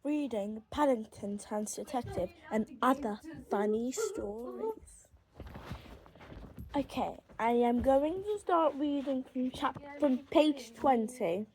reading Paddington Turns Detective and other funny stories. Okay, I am going to start reading from page 20.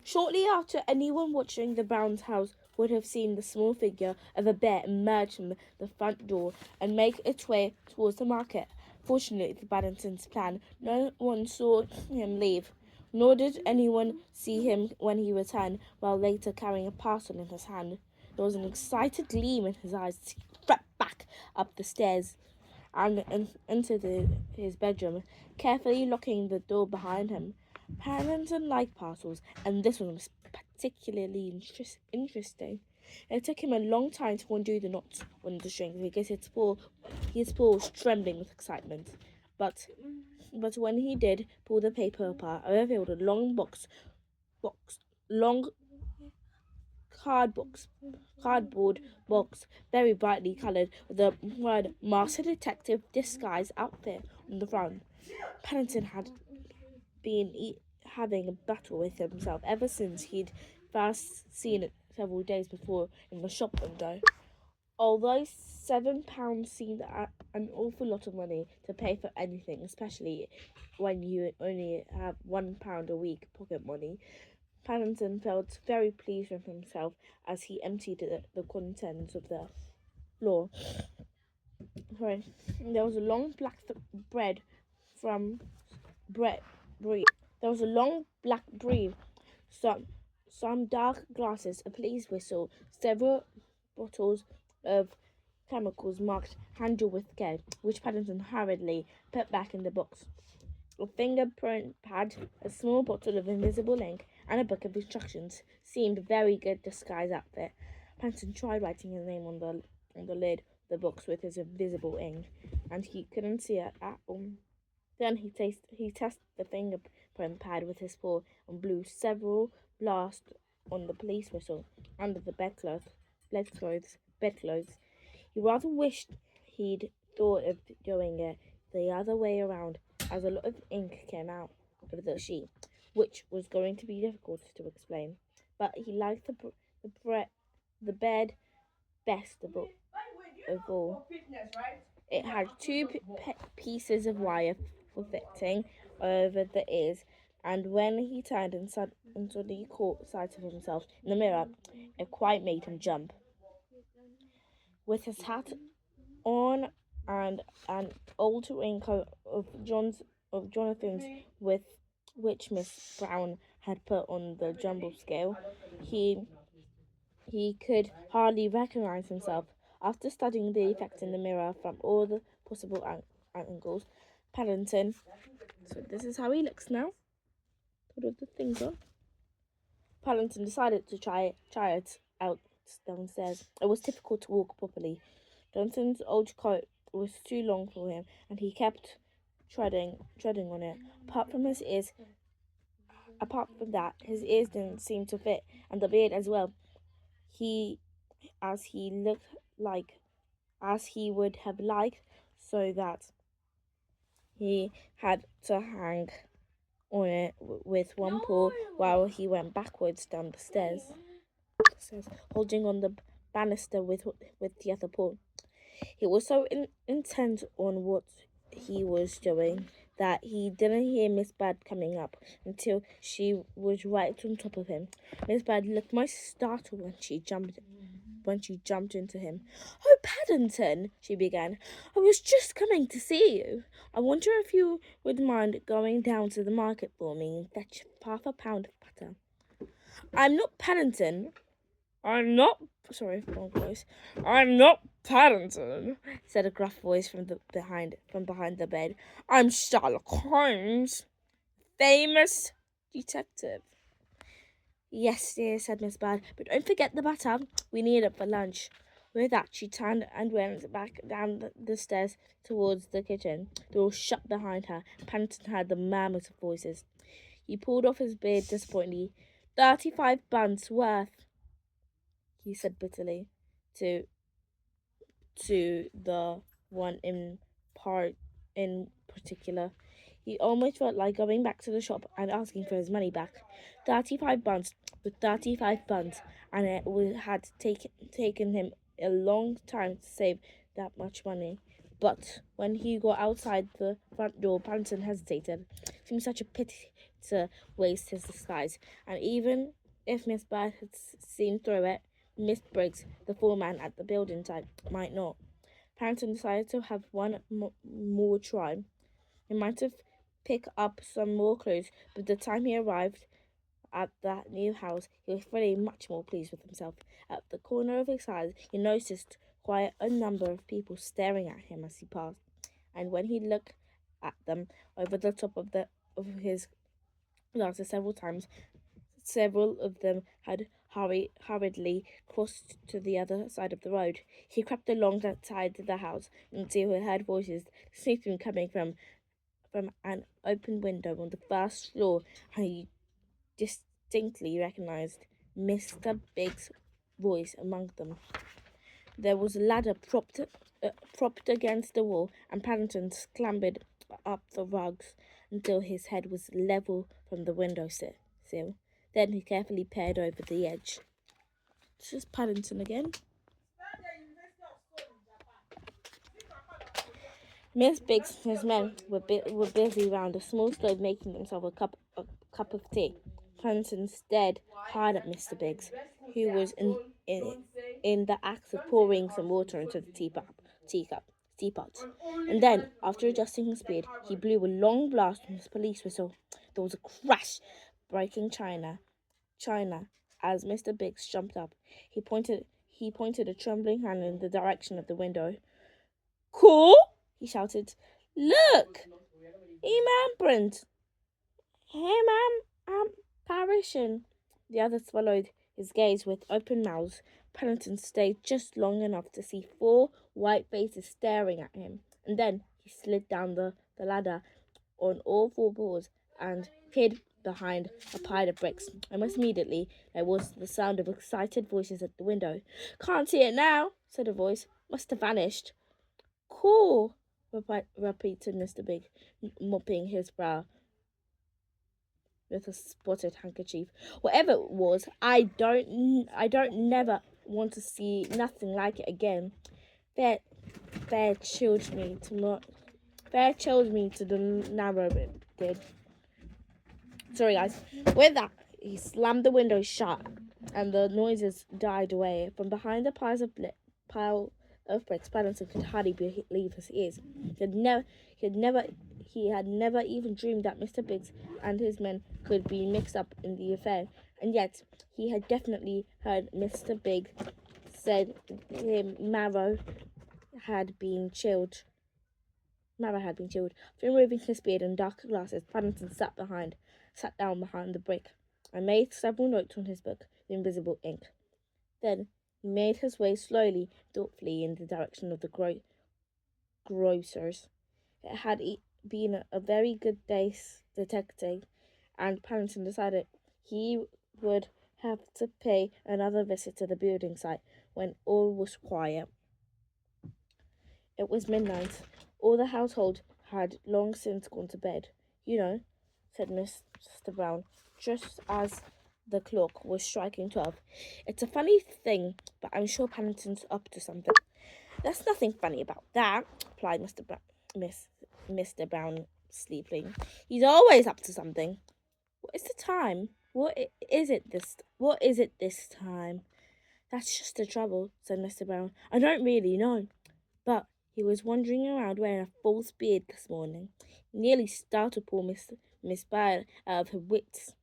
Shortly after, anyone watching the Brown's house would have seen the small figure of a bear emerge from the front door and make its way towards the market. Fortunately for Paddington's plan, no one saw him leave, nor did anyone see him when he returned, while later carrying a parcel in his hand. There was an excited gleam in his eyes as he crept back up the stairs and into his bedroom, carefully locking the door behind him. Paddington liked parcels, and this one was particularly interesting. It took him a long time to undo the knots on the strings because his paw was trembling with excitement. But when he did pull the paper apart, I revealed a long cardboard box, very brightly coloured, with the word Master Detective Disguise Outfit on the front. Paddington had been having a battle with himself ever since he'd first seen it several days before in the shop window. Although £7 seemed an awful lot of money to pay for anything, especially when you only have £1 a week pocket money, Paddington felt very pleased with himself as he emptied the contents of the floor. Sorry. There was a long black bread from bread brief. There was a long black brief, some dark glasses, a police whistle, several bottles of chemicals marked "Handle with care," which Paddington hurriedly put back in the box. A fingerprint pad, a small bottle of invisible ink, and a book of instructions seemed a very good disguise outfit. Paddington tried writing his name on the lid of the box with his invisible ink, and he couldn't see it at all. Then he tested the fingerprint pad with his paw and blew several blasts on the police whistle under the bedclothes. He rather wished he'd thought of doing it the other way around, as a lot of ink came out of the sheet, which was going to be difficult to explain. But he liked the bed best of all. It had two pieces of wire for fitting over the ears, and when he turned and suddenly caught sight of himself in the mirror, it quite made him jump. With his hat on and an old raincoat of Jonathan's, with which Miss Brown had put on the jumble scale, he could hardly recognize himself. After studying the effect in the mirror from all the possible angles, Paddington. So this is how he looks now. Put all the things on. Paddington decided to try it out downstairs. It was difficult to walk properly. Jonathan's old coat was too long for him, and he kept treading on it. Apart from that, his ears didn't seem to fit, and the beard as well. He looked like as he would have liked, so that he had to hang on it with one paw while he went backwards down the stairs, holding on the banister with the other paw. He was so intent on what he was doing that he didn't hear Miss Bird coming up until she was right on top of him. Miss Bird looked most startled when she jumped into him. "Oh, Paddington," she began, "I was just coming to see you. I wonder if you would mind going down to the market for me and fetch half a pound of butter." "I'm not Paddington. I'm not sorry, wrong voice. I'm not Paddington," said a gruff voice from behind the bed. "I'm Sherlock Holmes, famous detective." "Yes, dear," said Miss Bird, "but don't forget the butter. We need it for lunch." With that, she turned and went back down the stairs towards the kitchen. The door shut behind her. Paddington heard the murmurs of voices. He pulled off his beard disappointingly. 35 buns worth, he said bitterly to the one in particular. He almost felt like going back to the shop and asking for his money back. 35 buns with 35 buns, and had taken him a long time to save that much money. But when he got outside the front door, Paddington hesitated. It seemed such a pity to waste his disguise, and even if Miss Bird had seen through it, Miss Briggs, the foreman at the building site, might not. Paddington decided to have one more try. He might have picked up some more clothes, but the time he arrived at that new house, he was very much more pleased with himself. At the corner of his eyes, he noticed quite a number of people staring at him as he passed, and when he looked at them over the top of his glasses several times, several of them had hurriedly crossed to the other side of the road. He crept along outside the house until he heard voices distinctly coming from an open window on the first floor, and he distinctly recognized Mr. Big's voice among them. There was a ladder propped against the wall, and Paddington clambered up the rugs until his head was level from the window sill. Then he carefully peered over the edge. This is Paddington again. Miss Biggs and his men were busy round a small stove making themselves a cup of tea. Paddington stared hard at Mr. Biggs, who was in the act of pouring some water into the teapot. And then, after adjusting his speed, he blew a long blast on his police whistle. There was a crash, breaking China, as Mr. Biggs jumped up. He pointed a trembling hand in the direction of the window. Cool! He shouted. Look! Imam Brent! Hey, ma'am, I'm perishing. The others followed his gaze with open mouths. Paddington stayed just long enough to see 4 white faces staring at him, and then he slid down the ladder on all 4 paws and hid behind a pile of bricks. Almost immediately, there was the sound of excited voices at the window. Can't see it now, said a voice. Must have vanished. Cool, repeated Mr. Big, mopping his brow with a spotted handkerchief. Whatever it was, I don't never want to see nothing like it again. Fair chilled me to the narrow bit. Did. Sorry, guys. With that, he slammed the window shut, and the noises died away. From behind the pile of bricks, Paddington could hardly believe his ears. He had never even dreamed that Mr. Biggs and his men could be mixed up in the affair, and yet he had definitely heard Mr. Big said Marrow had been chilled. Through removing his beard and darker glasses, Paddington sat down behind the brick, and made several notes on his book with invisible ink. Then he made his way slowly, thoughtfully, in the direction of the grocer's. It had been a very good day's detecting, and Paddington decided he would have to pay another visit to the building site when all was quiet. It was midnight. All the household had long since gone to bed. You know, said Mr. Brown, just as the clock was striking 12. It's a funny thing, but I'm sure Paddington's up to something. There's nothing funny about that, replied Mr. Brown sleepily. He's always up to something. What is the time? What is it this time? That's just the trouble, said Mr. Brown. I don't really know. But he was wandering around wearing a false beard this morning. He nearly startled poor Miss Bird out of her wits.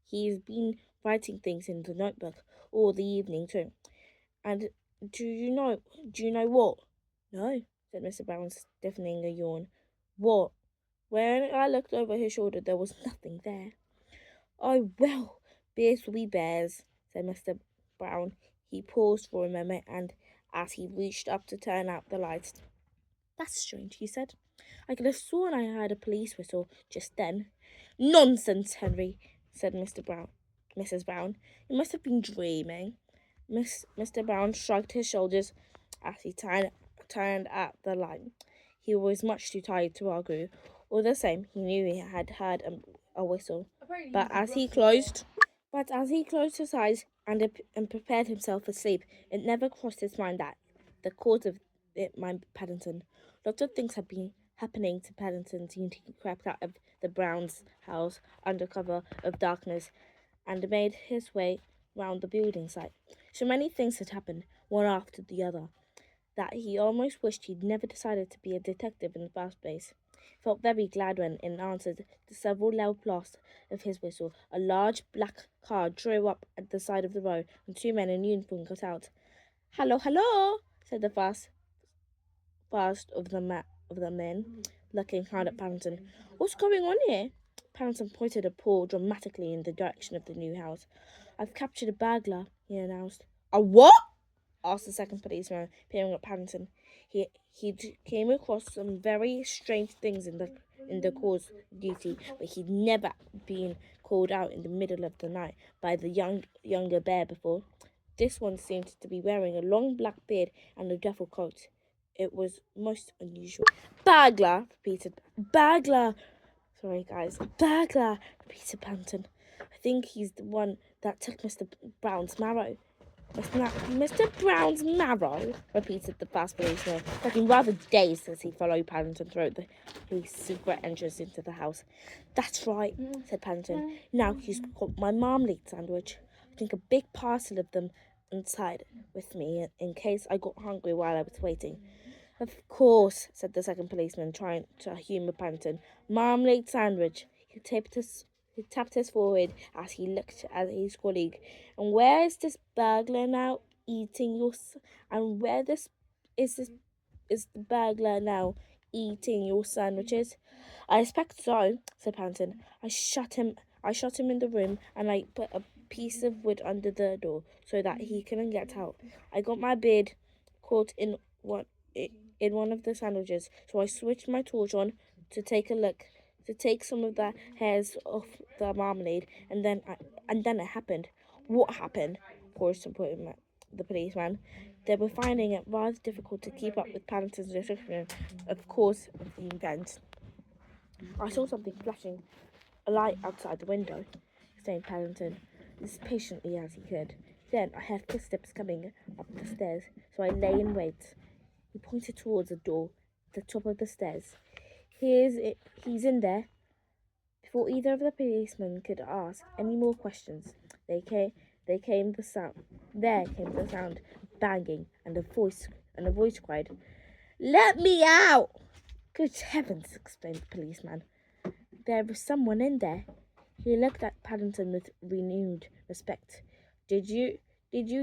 He's been writing things in the notebook all the evening too. And do you know what? No, said Mr. Brown, stiffening a yawn. What? When I looked over his shoulder, there was nothing there. Oh, well, bears will be bears, said Mr. Brown. He paused for a moment, and as he reached up to turn out the lights. That's strange, he said. I could have sworn I heard a police whistle just then. Nonsense, Henry, said Mrs. Brown. You must have been dreaming. Mr. Brown shrugged his shoulders as he turned at the light. He was much too tired to argue. All the same, he knew he had heard a whistle. But as he closed his eyes and prepared himself for sleep, it never crossed his mind that the cause of it might be Paddington. Lots of things had been happening to Paddington since he crept out of the Browns' house under cover of darkness and made his way round the building site. So many things had happened, one after the other, that he almost wished he'd never decided to be a detective in the first place. He felt very glad when, in answer to several loud blasts of his whistle, a large black car drew up at the side of the road, and two men in uniform got out. "Hello, hello," said the first of the men, looking hard at Paddington. "What's going on here?" Paddington pointed a paw dramatically in the direction of the new house. "I've captured a burglar," he announced. "A what?" asked the second policeman, peering at Paddington. He came across some very strange things in the course of duty, but he'd never been called out in the middle of the night by the younger bear before. This one seemed to be wearing a long black beard and a duffel coat. It was most unusual. "Burglar," repeated. "Burglar." Sorry, guys. "Burglar," repeated Paddington. "I think he's the one that took Mr. Brown's marrow." "Mr. Brown's marrow," repeated the fast policeman, looking rather dazed as he followed Paddington through his secret entrance into the house. "That's right," said Paddington. "Now he's got my marmalade sandwich. I think a big parcel of them inside with me in case I got hungry while I was waiting." "Of course," said the second policeman, trying to humour Paddington. "Marmalade sandwich." He tapped his forehead as he looked at his colleague. "And where is this burglar now eating your? And where this is the burglar now eating your sandwiches?" "I expect so," said Paddington. I shut him in the room, and I put a piece of wood under the door so that he couldn't get out. I got my beard caught in one of the sandwiches, so I switched my torch on to take some of the hairs off the marmalade, and then it happened." "What happened?" chorused the policeman. They were finding it rather difficult to keep up with Paddington's description, of course, of the event. "I saw something flashing a light outside the window," explained Paddington, as patiently as he could. "Then I heard footsteps coming up the stairs, so I lay in wait." He pointed towards a door at the top of the stairs. He's in there." Before either of the policemen could ask any more questions, there came the sound of banging, and a voice cried, "Let me out!" "Good heavens!" exclaimed the policeman. "There is someone in there." He looked at Paddington with renewed respect. Did you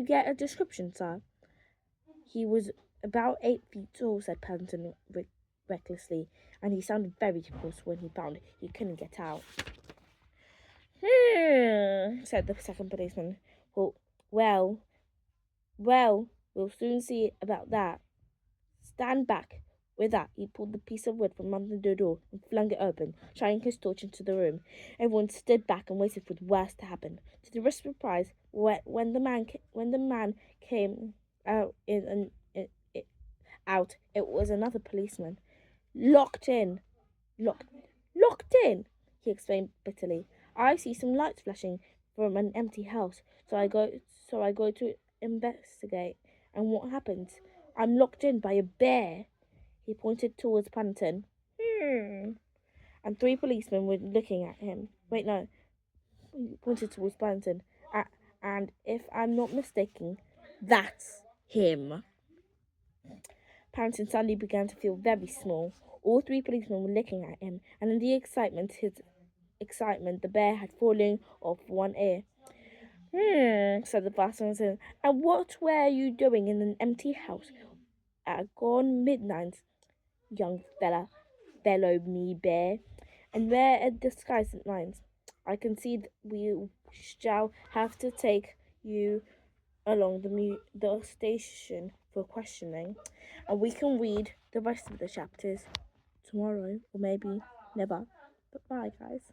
get a description, sir?" "He was about 8 feet tall," said Paddington recklessly, "and he sounded very cross when he found he couldn't get out." Said the second policeman. Well, we'll soon see about that. Stand back." With that, he pulled the piece of wood from under the door and flung it open, shining his torch into the room. Everyone stood back and waited for the worst to happen. To their surprise, when the man came out it was another policeman. Locked in, locked in," he exclaimed bitterly. "I see some lights flashing from an empty house, so I go to investigate. And what happens? I'm locked in by a bear." He pointed towards Paddington. And three policemen were looking at him. Wait, no. He pointed towards Paddington. And if I'm not mistaken, that's him." Paddington suddenly began to feel very small. All three policemen were looking at him, and in the excitement, the bear had fallen off one ear. Said the first one. "And what were you doing in an empty house at gone midnight, young fella?" bellowed me bear. "And wear a disguise at night. I can see we shall have to take you along the station for questioning, and we can read the rest of the chapters tomorrow, or maybe never. But bye, guys.